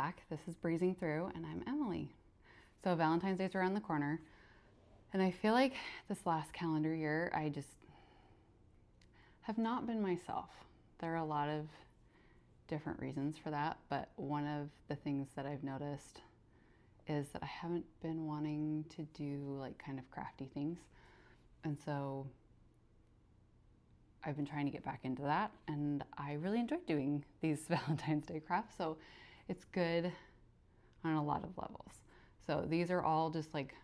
back. This is Breezing Through, and I'm Emily. So Valentine's Day's around the corner, and I feel like this last calendar year, I just have not been myself. There are a lot of different reasons for that, but one of the things that I've noticed is that I haven't been wanting to do like kind of crafty things. And so I've been trying to get back into that, and I really enjoyed doing these Valentine's Day crafts. So it's good on a lot of levels. So these are all just like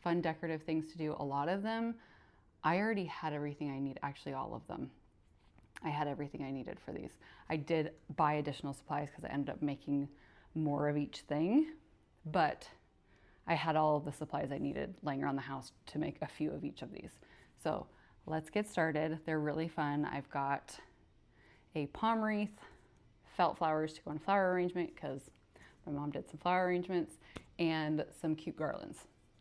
fun decorative things to do. A lot of them, I already had everything I need, actually all of them. I had everything I needed for these. I did buy additional supplies because I ended up making more of each thing, but I had all of the supplies I needed laying around the house to make a few of each of these. So let's get started. They're really fun. I've got a palm wreath, felt flowers to go in flower arrangement because my mom did some flower arrangements, and some cute garlands.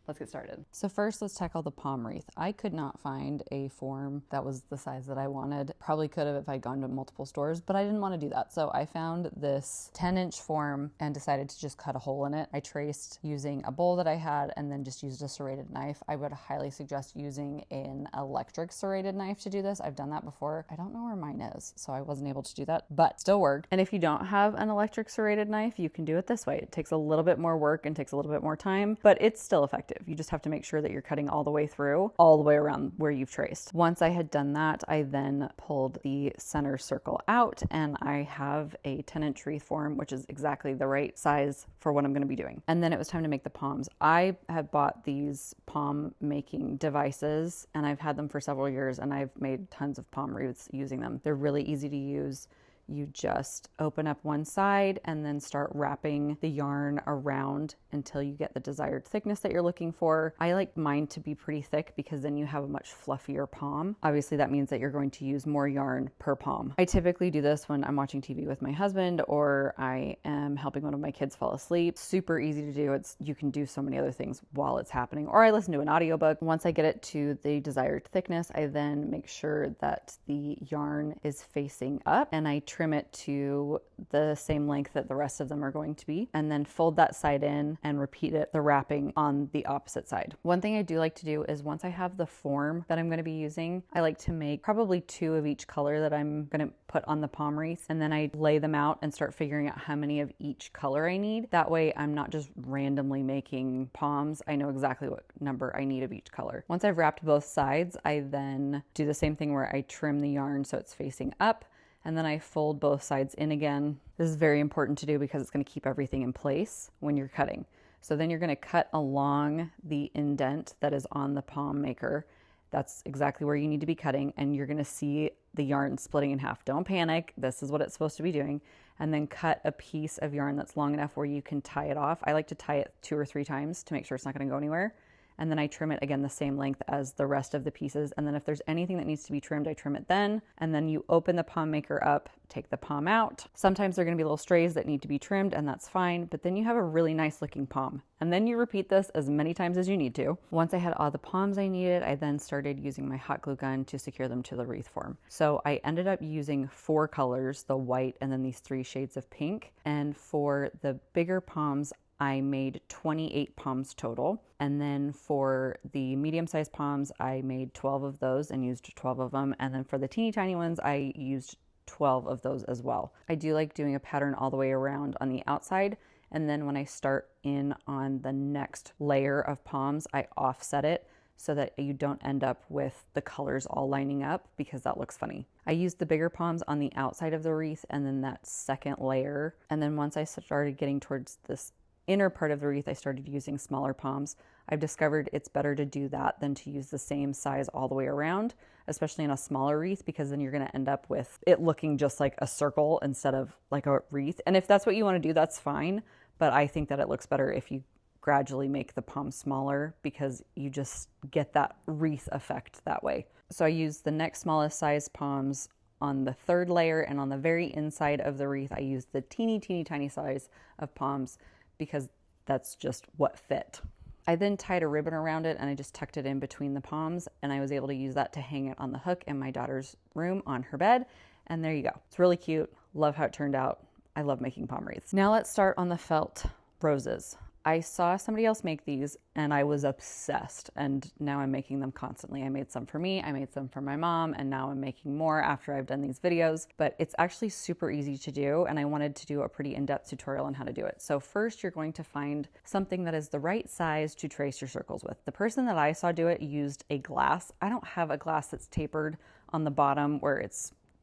Let's get started. So first, let's tackle the palm wreath. I could not find a form that was the size that I wanted. Probably could have if I'd gone to multiple stores, but I didn't want to do that. So I found this 10-inch form and decided to just cut a hole in it. I traced using a bowl that I had and then just used a serrated knife. I would highly suggest using an electric serrated knife to do this. I've done that before. I don't know where mine is, so I wasn't able to do that, but still worked. And if you don't have an electric serrated knife, you can do it this way. It takes a little bit more work and takes a little bit more time, but it's still effective. You just have to make sure that you're cutting all the way through, all the way around where you've traced. Once I had done that, I then pulled the center circle out, and I have a 10-inch wreath form, which is exactly the right size for what I'm going to be doing. And then it was time to make the palms. I have bought these palm making devices, and I've had them for several years, and I've made tons of palm wreaths using them. They're really easy to use. You just open up one side and then start wrapping the yarn around until you get the desired thickness that you're looking for. I like mine to be pretty thick because then you have a much fluffier palm. Obviously, that means that you're going to use more yarn per palm. I typically do this when I'm watching TV with my husband or I am helping one of my kids fall asleep. Super easy to do. You can do so many other things while it's happening. Or I listen to an audiobook. Once I get it to the desired thickness, I then make sure that the yarn is facing up and I trim it to the same length that the rest of them are going to be, and then fold that side in and repeat the wrapping on the opposite side. One thing I do like to do is once I have the form that I'm going to be using, I like to make probably 2 of each color that I'm going to put on the palm wreath, and then I lay them out and start figuring out how many of each color I need. That way I'm not just randomly making palms. I know exactly what number I need of each color. Once I've wrapped both sides, I then do the same thing where I trim the yarn so it's facing up, and then I fold both sides in again. This is very important to do because it's going to keep everything in place when you're cutting. So then you're going to cut along the indent that is on the palm maker. That's exactly where you need to be cutting, and you're going to see the yarn splitting in half. Don't panic. This is what it's supposed to be doing. And then cut a piece of yarn that's long enough where you can tie it off. I like to tie it 2 or 3 times to make sure it's not going to go anywhere. And then I trim it again the same length as the rest of the pieces. And then if there's anything that needs to be trimmed, I trim it then. And then you open the palm maker up, take the palm out. Sometimes there are going to be little strays that need to be trimmed, and that's fine. But then you have a really nice looking palm. And then you repeat this as many times as you need to. Once I had all the palms I needed, I then started using my hot glue gun to secure them to the wreath form. So I ended up using 4 colors, the white and then these 3 shades of pink. And for the bigger palms, I made 28 palms total. And then for the medium-sized palms, I made 12 of those and used 12 of them. And then for the teeny tiny ones, I used 12 of those as well. I do like doing a pattern all the way around on the outside. And then when I start in on the next layer of palms, I offset it so that you don't end up with the colors all lining up because that looks funny. I used the bigger palms on the outside of the wreath and then that second layer. And then once I started getting towards this inner part of the wreath, I started using smaller palms. I've discovered it's better to do that than to use the same size all the way around, especially in a smaller wreath, because then you're going to end up with it looking just like a circle instead of like a wreath. And if that's what you want to do, that's fine. But I think that it looks better if you gradually make the palm smaller because you just get that wreath effect that way. So I used the next smallest size palms on the 3rd layer, and on the very inside of the wreath, I used the teeny tiny size of palms because that's just what fit. I then tied a ribbon around it and I just tucked it in between the palms, and I was able to use that to hang it on the hook in my daughter's room on her bed. And there you go. It's really cute. Love how it turned out. I love making palm wreaths. Now let's start on the felt roses. I saw somebody else make these and I was obsessed, and now I'm making them constantly. I made some for me, I made some for my mom, and now I'm making more after I've done these videos. But it's actually super easy to do, and I wanted to do a pretty in-depth tutorial on how to do it. So first you're going to find something that is the right size to trace your circles with. The person that I saw do it used a glass. I don't have a glass that's tapered on the bottom where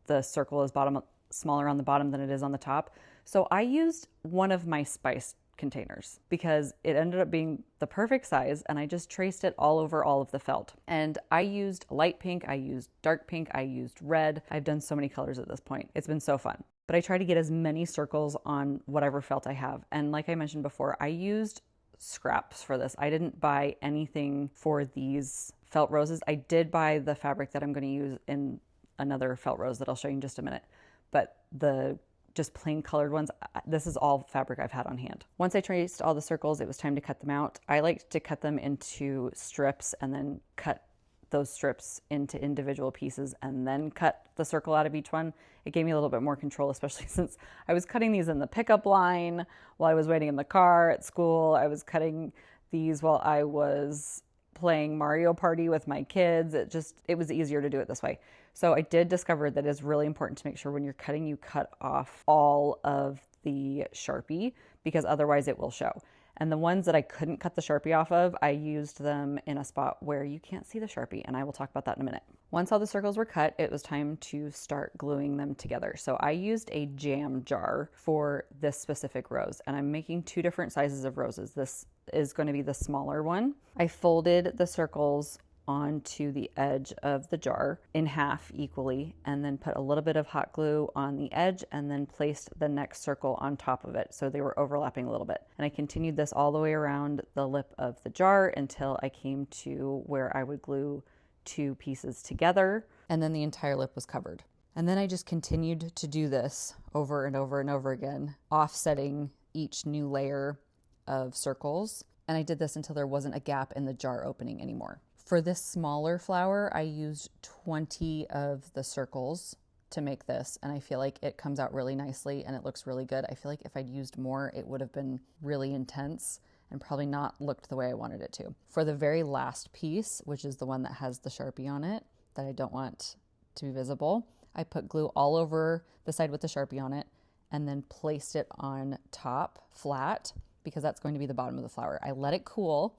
the circle is smaller on the bottom than it is on the top. So I used one of my spice containers because it ended up being the perfect size, and I just traced it all over all of the felt. And I used light pink, I used dark pink, I used red. I've done so many colors at this point. It's been so fun. But I try to get as many circles on whatever felt I have. And like I mentioned before, I used scraps for this. I didn't buy anything for these felt roses. I did buy the fabric that I'm going to use in another felt rose that I'll show you in just a minute. But the just plain colored ones, this is all fabric I've had on hand. Once I traced all the circles, it was time to cut them out. I like to cut them into strips and then cut those strips into individual pieces and then cut the circle out of each one. It gave me a little bit more control, especially since I was cutting these in the pickup line while I was waiting in the car at school. I was cutting these while I was playing Mario Party with my kids. It was easier to do it this way. So I did discover that it's really important to make sure when you're cutting, you cut off all of the Sharpie, because otherwise it will show. And the ones that I couldn't cut the Sharpie off of, I used them in a spot where you can't see the Sharpie, and I will talk about that in a minute. Once all the circles were cut, it was time to start gluing them together. So I used a jam jar for this specific rose, and I'm making two different sizes of roses. This is going to be the smaller one. I folded the circles onto the edge of the jar in half equally, and then put a little bit of hot glue on the edge, and then placed the next circle on top of it so they were overlapping a little bit. And I continued this all the way around the lip of the jar until I came to where I would glue two pieces together, and then the entire lip was covered. And then I just continued to do this over and over and over again, offsetting each new layer of circles. And I did this until there wasn't a gap in the jar opening anymore. For this smaller flower, I used 20 of the circles to make this, and I feel like it comes out really nicely and it looks really good. I feel like if I'd used more, it would have been really intense and probably not looked the way I wanted it to. For the very last piece, which is the one that has the Sharpie on it that I don't want to be visible, I put glue all over the side with the Sharpie on it and then placed it on top flat, because that's going to be the bottom of the flower. I let it cool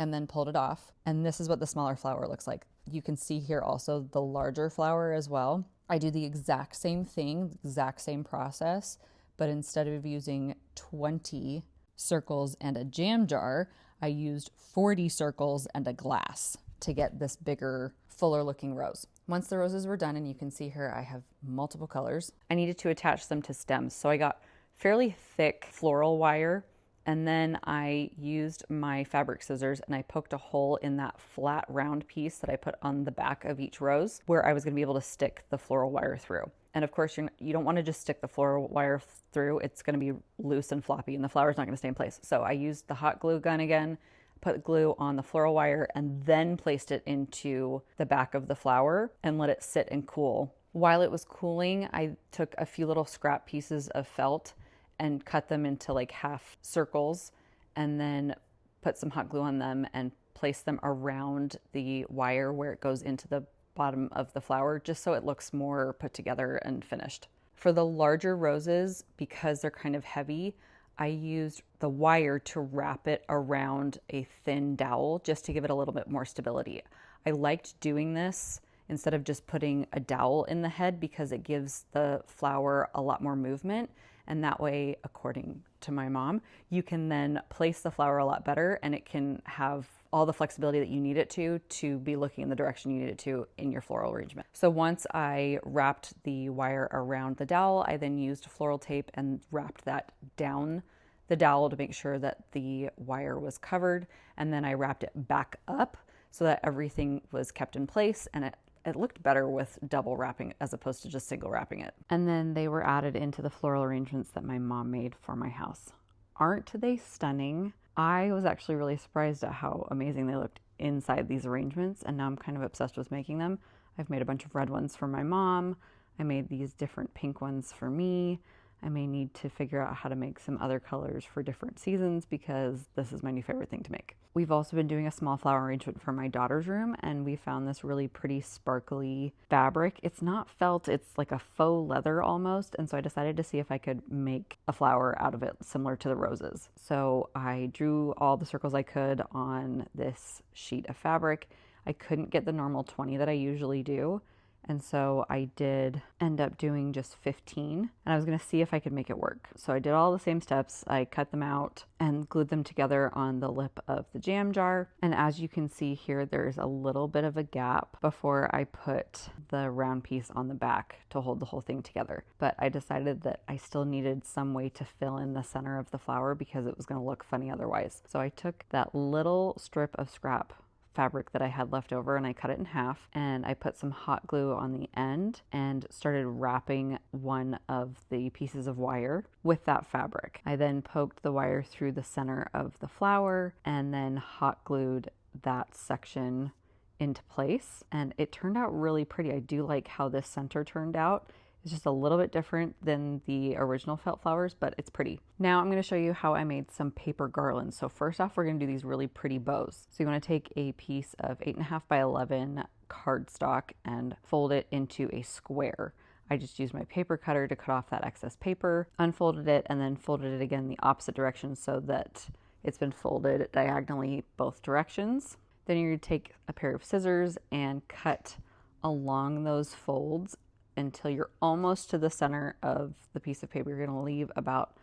and then pulled it off. And this is what the smaller flower looks like. You can see here also the larger flower as well. I do the exact same thing, exact same process, but instead of using 20 circles and a jam jar, I used 40 circles and a glass to get this bigger, fuller looking rose. Once the roses were done, and you can see here I have multiple colors, I needed to attach them to stems. So I got fairly thick floral wire, and then I used my fabric scissors and I poked a hole in that flat round piece that I put on the back of each rose where I was going to be able to stick the floral wire through. And of course, you don't want to just stick the floral wire through. It's going to be loose and floppy and the flower's not going to stay in place. So I used the hot glue gun again, put glue on the floral wire, and then placed it into the back of the flower and let it sit and cool. While it was cooling, I took a few little scrap pieces of felt and cut them into like half circles, and then put some hot glue on them and place them around the wire where it goes into the bottom of the flower, just so it looks more put together and finished. For the larger roses, because they're kind of heavy, I used the wire to wrap it around a thin dowel just to give it a little bit more stability. I liked doing this instead of just putting a dowel in the head because it gives the flower a lot more movement. And that way, according to my mom, you can then place the flower a lot better, and it can have all the flexibility that you need it to be looking in the direction you need it to in your floral arrangement. So once I wrapped the wire around the dowel, I then used floral tape and wrapped that down the dowel to make sure that the wire was covered. And then I wrapped it back up so that everything was kept in place, and it looked better with double wrapping as opposed to just single wrapping it. And then they were added into the floral arrangements that my mom made for my house. Aren't they stunning? I was actually really surprised at how amazing they looked inside these arrangements, and now I'm kind of obsessed with making them. I've made a bunch of red ones for my mom. I made these different pink ones for me. I may need to figure out how to make some other colors for different seasons because this is my new favorite thing to make. We've also been doing a small flower arrangement for my daughter's room, and we found this really pretty sparkly fabric. It's not felt, it's like a faux leather almost, and so I decided to see if I could make a flower out of it similar to the roses. So I drew all the circles I could on this sheet of fabric. I couldn't get the normal 20 that I usually do, and so I did end up doing just 15, and I was going to see if I could make it work. So I did all the same steps. I cut them out and glued them together on the lip of the jam jar. And as you can see here, there's a little bit of a gap before I put the round piece on the back to hold the whole thing together. But I decided that I still needed some way to fill in the center of the flower because it was going to look funny otherwise. So I took that little strip of scrap fabric that I had left over and I cut it in half, and I put some hot glue on the end and started wrapping one of the pieces of wire with that fabric. I then poked the wire through the center of the flower and then hot glued that section into place, and it turned out really pretty. I do like how this center turned out. It's just a little bit different than the original felt flowers, but it's pretty. Now I'm going to show you how I made some paper garlands. So first off, we're going to do these really pretty bows. So you want to take a piece of 8.5 by 11 cardstock and fold it into a square. I just used my paper cutter to cut off that excess paper, unfolded it, and then folded it again the opposite direction so that it's been folded diagonally both directions. Then you're going to take a pair of scissors and cut along those folds until you're almost to the center of the piece of paper. You're going to leave about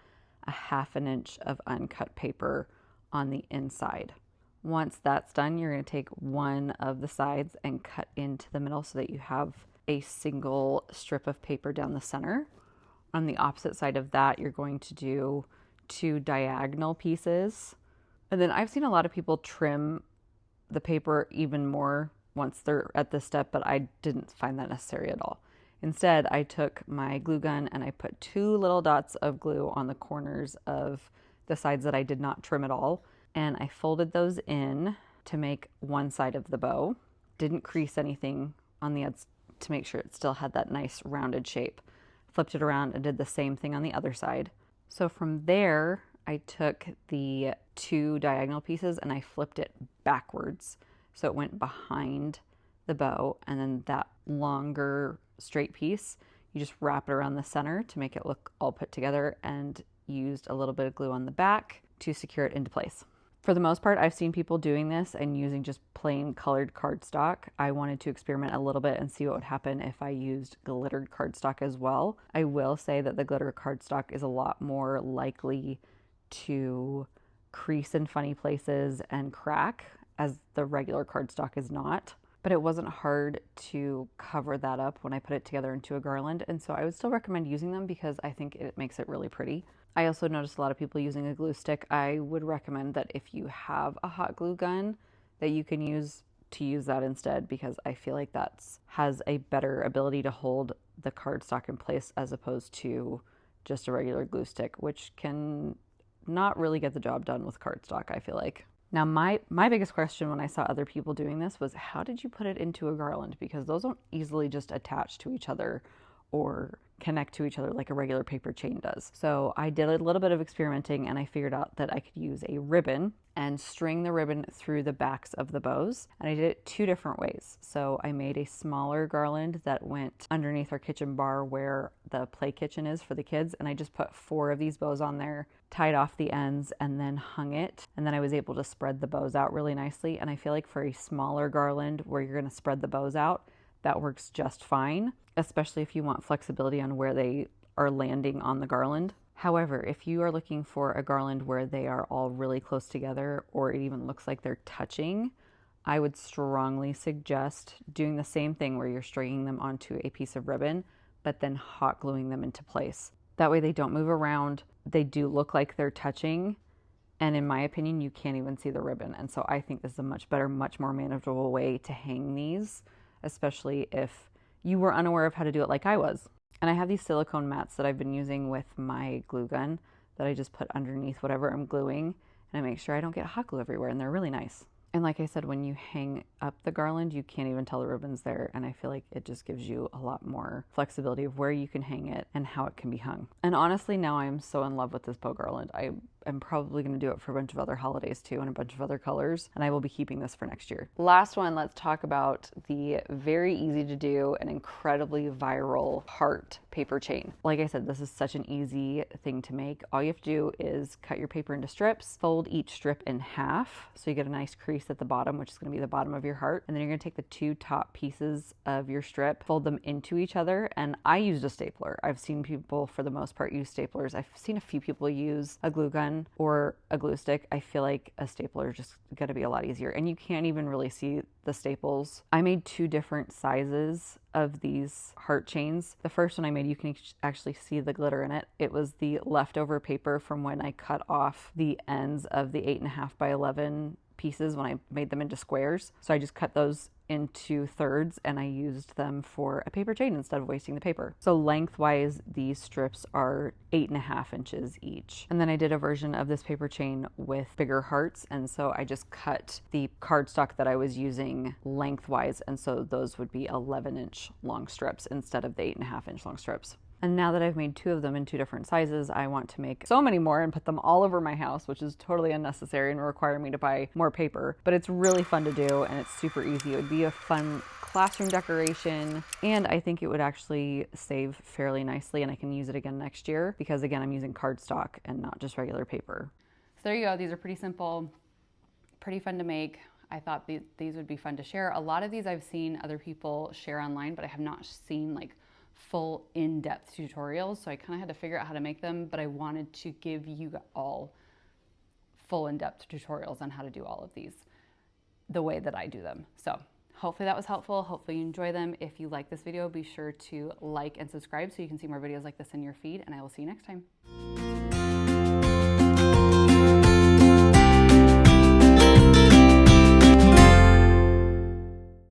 a 1/2 inch of uncut paper on the inside. Once that's done, you're going to take one of the sides and cut into the middle so that you have a single strip of paper down the center. On the opposite side of that, you're going to do 2 diagonal pieces. And then I've seen a lot of people trim the paper even more once they're at this step, but I didn't find that necessary at all. Instead, I took my glue gun and I put 2 little dots of glue on the corners of the sides that I did not trim at all. And I folded those in to make one side of the bow. Didn't crease anything on the ends to make sure it still had that nice rounded shape. Flipped it around and did the same thing on the other side. So from there, I took the 2 diagonal pieces and I flipped it backwards. So it went behind the bow, and then that longer straight piece, you just wrap it around the center to make it look all put together, and used a little bit of glue on the back to secure it into place. For the most part, I've seen people doing this and using just plain colored cardstock. I wanted to experiment a little bit and see what would happen if I used glittered cardstock as well. I will say that the glitter cardstock is a lot more likely to crease in funny places and crack, as the regular cardstock is not. But it wasn't hard to cover that up when I put it together into a garland, and so I would still recommend using them because I think it makes it really pretty. I also noticed a lot of people using a glue stick. I would recommend that if you have a hot glue gun, that you can use that instead, because I feel like that has a better ability to hold the cardstock in place as opposed to just a regular glue stick, which can not really get the job done with cardstock, I feel like. Now, my biggest question when I saw other people doing this was, how did you put it into a garland? Because those don't easily just attach to each other or connect to each other like a regular paper chain does. So I did a little bit of experimenting, and I figured out that I could use a ribbon and string the ribbon through the backs of the bows. And I did it 2 different ways. So I made a smaller garland that went underneath our kitchen bar where the play kitchen is for the kids. And I just put 4 of these bows on there, tied off the ends, and then hung it. And then I was able to spread the bows out really nicely. And I feel like for a smaller garland where you're going to spread the bows out, that works just fine, especially if you want flexibility on where they are landing on the garland. However, if you are looking for a garland where they are all really close together, or it even looks like they're touching, I would strongly suggest doing the same thing where you're stringing them onto a piece of ribbon, but then hot gluing them into place. That way they don't move around. They do look like they're touching, and in my opinion, you can't even see the ribbon. And so I think this is a much better, much more manageable way to hang these, especially if you were unaware of how to do it like I was. And I have these silicone mats that I've been using with my glue gun that I just put underneath whatever I'm gluing, and I make sure I don't get hot glue everywhere, and they're really nice. And like I said, when you hang up the garland, you can't even tell the ribbon's there. And I feel like it just gives you a lot more flexibility of where you can hang it and how it can be hung. And honestly, now I'm so in love with this bow garland. I'm probably going to do it for a bunch of other holidays too, and a bunch of other colors. And I will be keeping this for next year. Last one, let's talk about the very easy to do and incredibly viral heart paper chain. Like I said, this is such an easy thing to make. All you have to do is cut your paper into strips, fold each strip in half so you get a nice crease at the bottom, which is going to be the bottom of your heart. And then you're going to take the two top pieces of your strip, fold them into each other. And I used a stapler. I've seen people for the most part use staplers. I've seen a few people use a glue gun or a glue stick. I feel like a stapler is just going to be a lot easier, and you can't even really see the staples. I made two different sizes of these heart chains. The first one I made, you can actually see the glitter in it. It was the leftover paper from when I cut off the ends of the 8.5 by 11 pieces when I made them into squares. So I just cut those into thirds and I used them for a paper chain instead of wasting the paper. So lengthwise, these strips are 8.5 inches each. And then I did a version of this paper chain with bigger hearts. And so I just cut the cardstock that I was using lengthwise. And so those would be 11-inch long strips instead of the 8.5-inch long strips. And now that I've made two of them in two different sizes, I want to make so many more and put them all over my house, which is totally unnecessary and will require me to buy more paper. But it's really fun to do and it's super easy. It would be a fun classroom decoration, and I think it would actually save fairly nicely, and I can use it again next year because, again, I'm using cardstock and not just regular paper. So there you go. These are pretty simple, pretty fun to make. I thought these would be fun to share. A lot of these I've seen other people share online, but I have not seen like full in-depth tutorials, so I kind of had to figure out how to make them, but I wanted to give you all full in-depth tutorials on how to do all of these the way that I do them. So hopefully that was helpful. Hopefully you enjoy them. If you like this video, be sure to like and subscribe so you can see more videos like this in your feed, and I will see you next time.